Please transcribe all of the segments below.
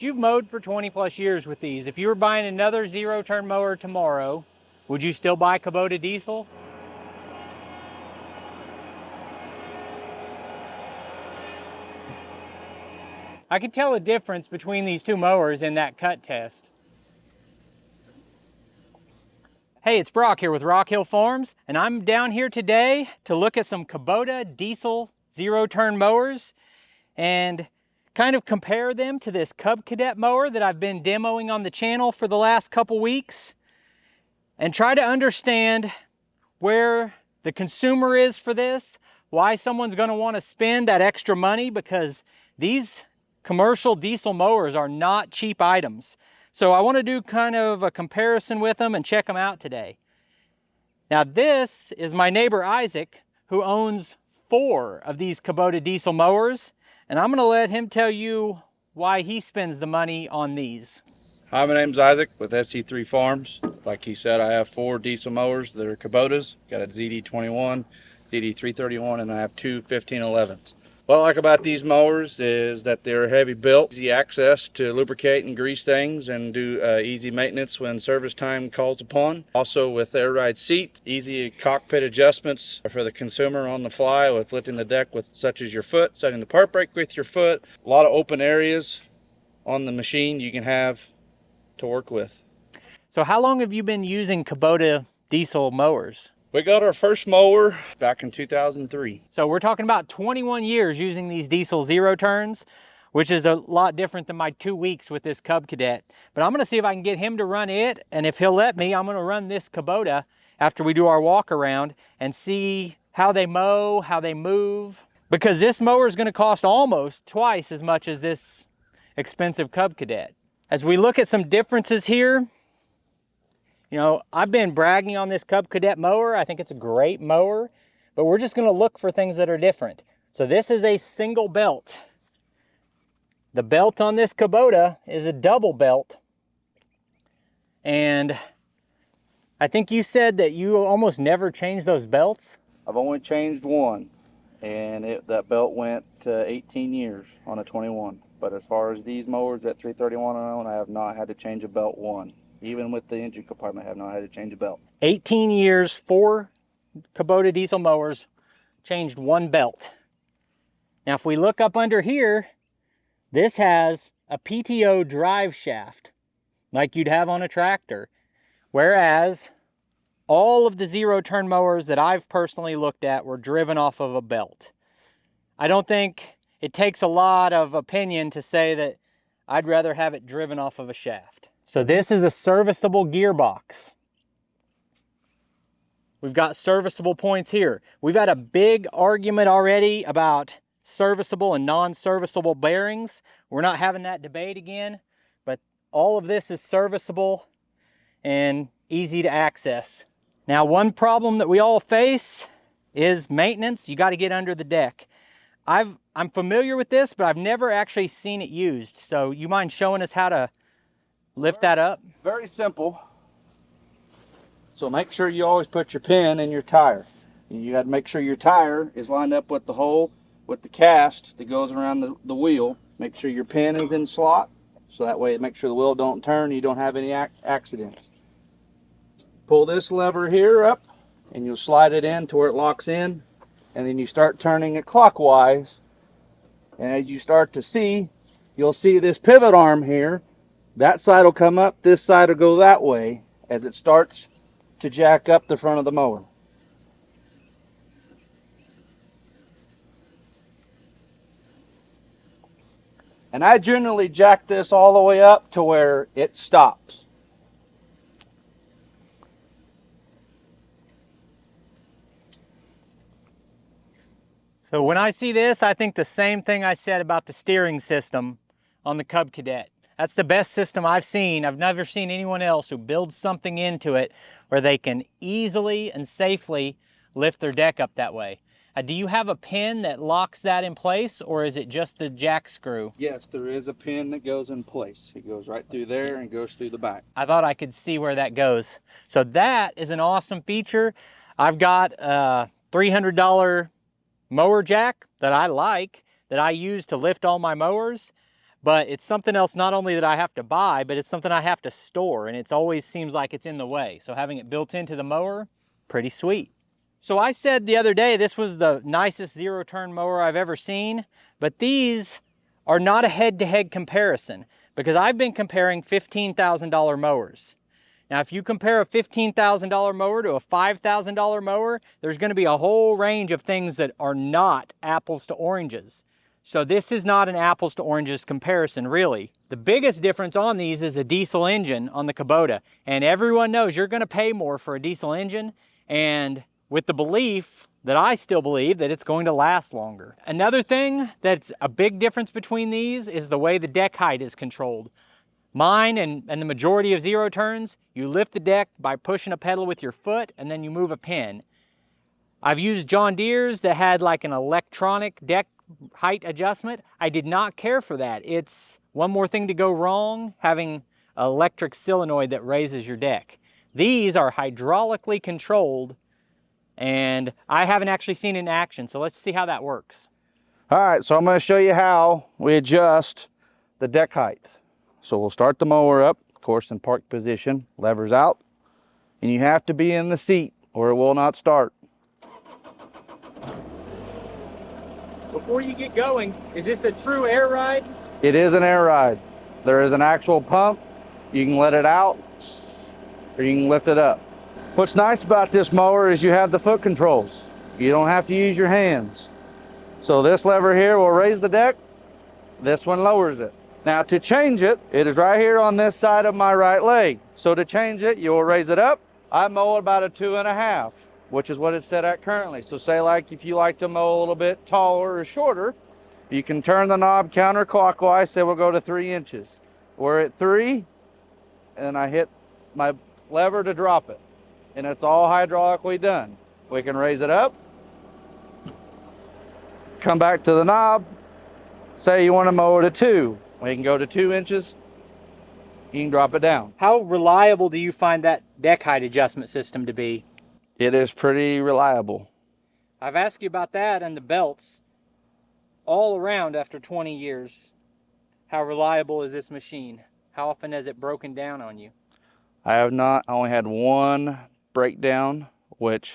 You've mowed for 20 plus years with these. If you were buying another zero-turn mower tomorrow, would you still buy Kubota diesel? I could tell a difference between these two mowers in that cut test. Hey, it's Brock here with Rock Hill Farms, and I'm down here today to look at some Kubota diesel zero-turn mowers and kind of compare them to this Cub Cadet mower that I've been demoing on the channel for the last couple weeks, and try to understand where the consumer is for this, why someone's going to want to spend that extra money, because these commercial diesel mowers are not cheap items. So I want to do kind of a comparison with them and check them out today. Now this is my neighbor Isaac, who owns 4 of these Kubota diesel mowers, and I'm going to let him tell you why he spends the money on these. Hi, my name's Isaac with SC3 Farms. Like he said, I have 4 diesel mowers that are Kubotas. Got a ZD21, ZD331, and I have 2 1511s. What I like about these mowers is that they're heavy built, easy access to lubricate and grease things, and do easy maintenance when service time calls upon. Also with air ride seat, easy cockpit adjustments for the consumer on the fly with lifting the deck with such as your foot, setting the park brake with your foot. A lot of open areas on the machine you can have to work with. So how long have you been using Kubota diesel mowers? We got our first mower back in 2003. So we're talking about 21 years using these diesel zero turns, which is a lot different than my 2 weeks with this Cub Cadet. But I'm going to see if I can get him to run it, and if he'll let me, I'm going to run this Kubota after we do our walk around and see how they mow, how they move, because this mower is going to cost almost twice as much as this expensive Cub Cadet. As we look at some differences here, you know, I've been bragging on this Cub Cadet mower. I think it's a great mower, but we're just going to look for things that are different. So this is a single belt. The belt on this Kubota is a double belt. And I think you said that you almost never change those belts. I've only changed one, and that belt went 18 years on a 21. But as far as these mowers at 331 and on, I have not had to change a belt one. Even with the engine compartment, I have not had to change a belt. 18 years, 4 Kubota diesel mowers, changed one belt. Now if we look up under here, this has a PTO drive shaft, like you'd have on a tractor. Whereas all of the zero-turn mowers that I've personally looked at were driven off of a belt. I don't think it takes a lot of opinion to say that I'd rather have it driven off of a shaft. So this is a serviceable gearbox. We've got serviceable points here. We've had a big argument already about serviceable and non-serviceable bearings. We're not having that debate again, but all of this is serviceable and easy to access. Now, one problem that we all face is maintenance. You got to get under the deck. I'm familiar with this, but I've never actually seen it used. So you mind showing us how to lift that up? Very simple. So make sure you always put your pin in your tire. You got to make sure your tire is lined up with the hole, with the cast that goes around the wheel. Make sure your pin is in slot, so that way it makes sure the wheel don't turn, you don't have any accidents. Pull this lever here up, and you'll slide it in to where it locks in, and then you start turning it clockwise. And as you start to see, you'll see this pivot arm here. That side will come up, this side will go that way as it starts to jack up the front of the mower. And I generally jack this all the way up to where it stops. So when I see this, I think the same thing I said about the steering system on the Cub Cadet. That's the best system I've seen. I've never seen anyone else who builds something into it where they can easily and safely lift their deck up that way. Do you have a pin that locks that in place, or is it just the jack screw? Yes, there is a pin that goes in place. It goes right through there and goes through the back. I thought I could see where that goes. So that is an awesome feature. I've got a $300 mower jack that I like, that I use to lift all my mowers. but it's something else not only that I have to buy, but it's something I have to store, and it always seems like it's in the way. So having it built into the mower, pretty sweet. So I said the other day this was the nicest zero-turn mower I've ever seen, but these are not a head-to-head comparison because I've been comparing $15,000 mowers. Now, if you compare a $15,000 mower to a $5,000 mower, there's going to be a whole range of things that are not apples to oranges. So this is not an apples to oranges comparison, really. The biggest difference on these is a diesel engine on the Kubota, and everyone knows you're going to pay more for a diesel engine, and with the belief that I still believe that it's going to last longer. Another thing that's a big difference between these is the way the deck height is controlled. Mine and the majority of zero turns, you lift the deck by pushing a pedal with your foot and then you move a pin. I've used John Deere's that had like an electronic deck height adjustment. I did not care for that. It's one more thing to go wrong, having an electric solenoid that raises your deck. These are hydraulically controlled, and I haven't actually seen it in action, so let's see how that works. All right, so I'm going to show you how we adjust the deck height. So we'll start the mower up, of course, in park position, levers out, and you have to be in the seat or it will not start. Before you get going, is this a true air ride? It is an air ride. There is an actual pump. You can let it out or you can lift it up. What's nice about this mower is you have the foot controls. You don't have to use your hands. So this lever here will raise the deck. This one lowers it. Now to change it, it is right here on this side of my right leg. So to change it, you'll raise it up. I mow about a 2.5, which is what it's set at currently. So say like if you like to mow a little bit taller or shorter, you can turn the knob counterclockwise, say we'll go to 3 inches. We're at 3, and I hit my lever to drop it. And it's all hydraulically done. We can raise it up, come back to the knob, say you want to mow it to 2. We can go to 2 inches, you can drop it down. How reliable do you find that deck height adjustment system to be? It is pretty reliable. I've asked you about that and the belts all around after 20 years. How reliable is this machine? How often has it broken down on you? I have not. I only had one breakdown, which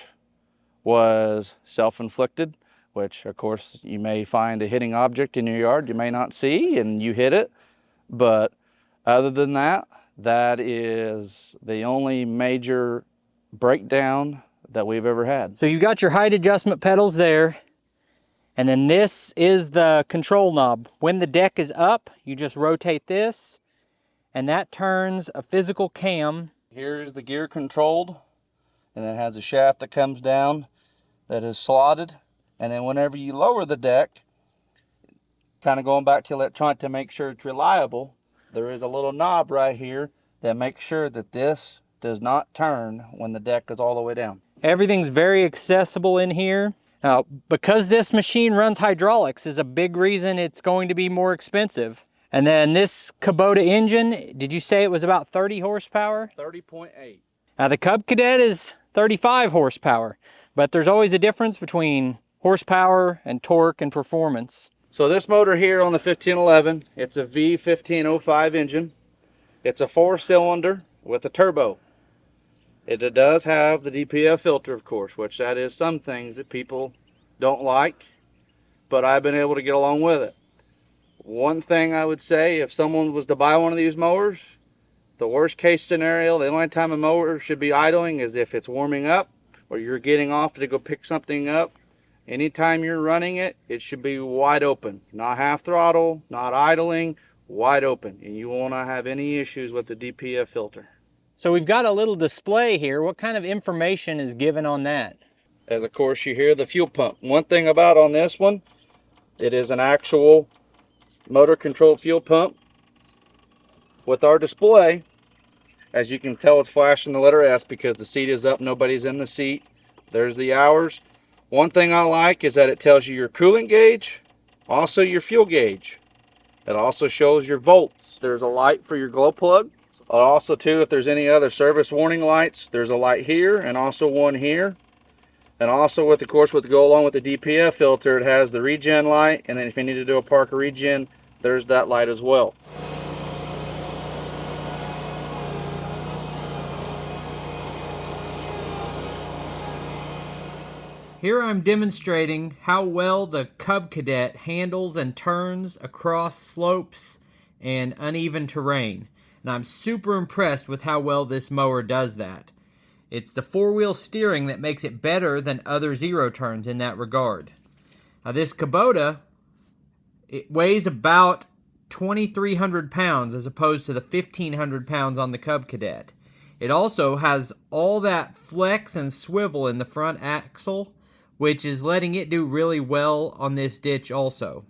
was self-inflicted, which of course you may find a hitting object in your yard you may not see and you hit it. But other than that, that is the only major breakdown that we've ever had. So you've got your height adjustment pedals there, and then this is the control knob. When the deck is up, you just rotate this, and that turns a physical cam. Here is the gear controlled, and it has a shaft that comes down that is slotted. And then whenever you lower the deck, kind of going back to electronic to make sure it's reliable, there is a little knob right here that makes sure that this does not turn when the deck is all the way down. Everything's very accessible in here. Now, because this machine runs hydraulics is a big reason it's going to be more expensive. And then this Kubota engine, did you say it was about 30 horsepower? 30.8. Now the Cub Cadet is 35 horsepower, but there's always a difference between horsepower and torque and performance. So this motor here on the 1511, it's a V1505 engine. It's a 4-cylinder with a turbo. It does have the DPF filter, of course, which that is some things that people don't like, but I've been able to get along with it. One thing I would say, if someone was to buy one of these mowers, the worst case scenario, the only time a mower should be idling is if it's warming up or you're getting off to go pick something up. Anytime you're running it, it should be wide open, not half throttle, not idling, wide open, and you will not have any issues with the DPF filter. So we've got a little display here. What kind of information is given on that? As of course you hear the fuel pump. One thing about on this one, it is an actual motor controlled fuel pump. With our display, as you can tell, it's flashing the letter S because the seat is up, nobody's in the seat. There's the hours. One thing I like is that it tells you your coolant gauge, also your fuel gauge. It also shows your volts. There's a light for your glow plug. Also too, if there's any other service warning lights, there's a light here and also one here. And also with, of course, with go along with the DPF filter, it has the regen light, and then if you need to do a park regen, there's that light as well. Here I'm demonstrating how well the Cub Cadet handles and turns across slopes and uneven terrain. And I'm super impressed with how well this mower does that. It's the four-wheel steering that makes it better than other zero turns in that regard. Now this Kubota, it weighs about 2,300 pounds as opposed to the 1,500 pounds on the Cub Cadet. It also has all that flex and swivel in the front axle, which is letting it do really well on this ditch also.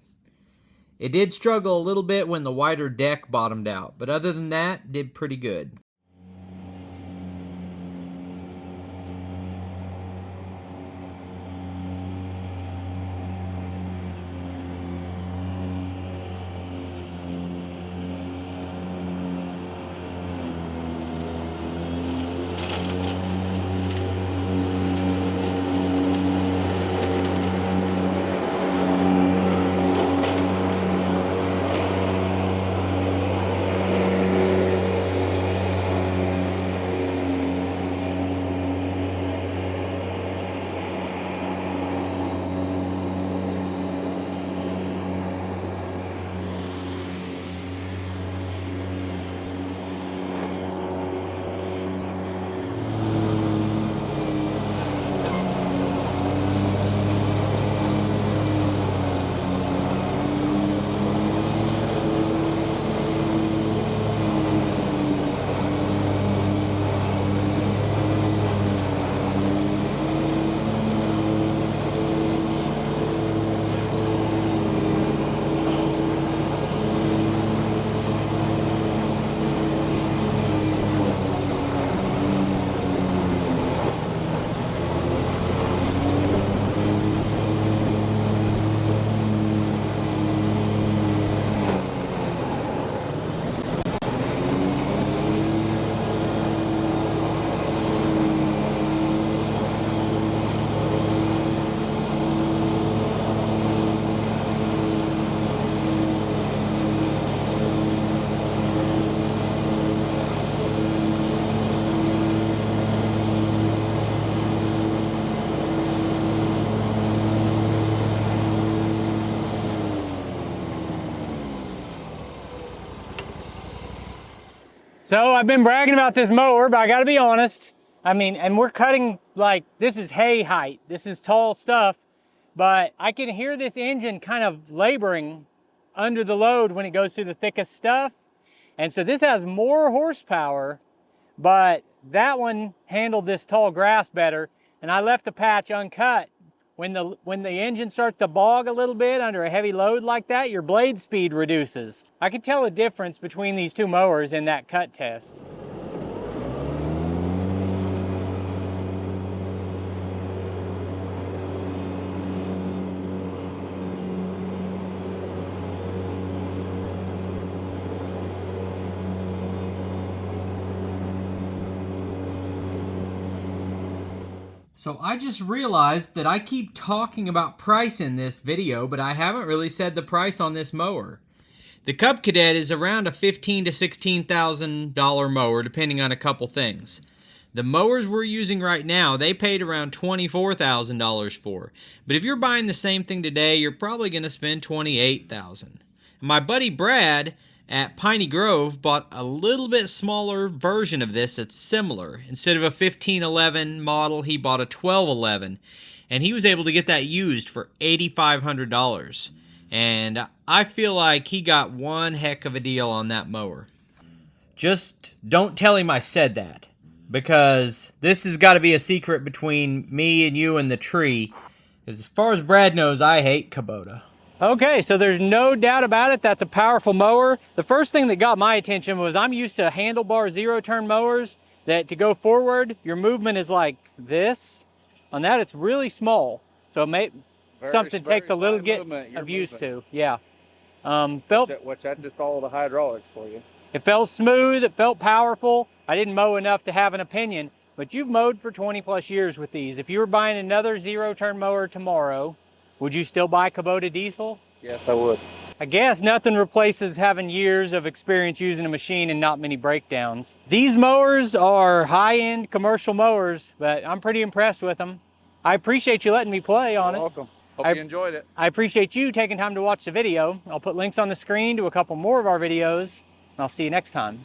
It did struggle a little bit when the wider deck bottomed out, but other than that, did pretty good. So I've been bragging about this mower, but I gotta be honest. I mean, and we're cutting, like, this is hay height. This is tall stuff, but I can hear this engine kind of laboring under the load when it goes through the thickest stuff. And so this has more horsepower, but that one handled this tall grass better. And I left the patch uncut. When the engine starts to bog a little bit under a heavy load like that, your blade speed reduces. I could tell a difference between these two mowers in that cut test. So I just realized that I keep talking about price in this video, but I haven't really said the price on this mower. The Cub Cadet is around a $15,000 to $16,000 mower, depending on a couple things. The mowers we're using right now, they paid around $24,000 for. But if you're buying the same thing today, you're probably going to spend $28,000. My buddy Brad at Piney Grove bought a little bit smaller version of this that's similar. Instead of a 1511 model, he bought a 1211, and he was able to get that used for $8,500. And I feel like he got one heck of a deal on that mower. Just don't tell him I said that, because this has got to be a secret between me and you and the tree. As far as Brad knows, I hate Kubota. Okay, so there's no doubt about it, that's a powerful mower. The first thing that got my attention was I'm used to handlebar zero-turn mowers that to go forward, your movement is like this. On that, it's really small. So something takes a little get of used to. Yeah. That's just all the hydraulics for you. It felt smooth, it felt powerful. I didn't mow enough to have an opinion, but you've mowed for 20 plus years with these. If you were buying another zero-turn mower tomorrow, would you still buy Kubota diesel? Yes, I would. I guess nothing replaces having years of experience using a machine and not many breakdowns. These mowers are high-end commercial mowers, but I'm pretty impressed with them. I appreciate you letting me play on it. You're welcome. Hope you enjoyed it. I appreciate you taking time to watch the video. I'll put links on the screen to a couple more of our videos, and I'll see you next time.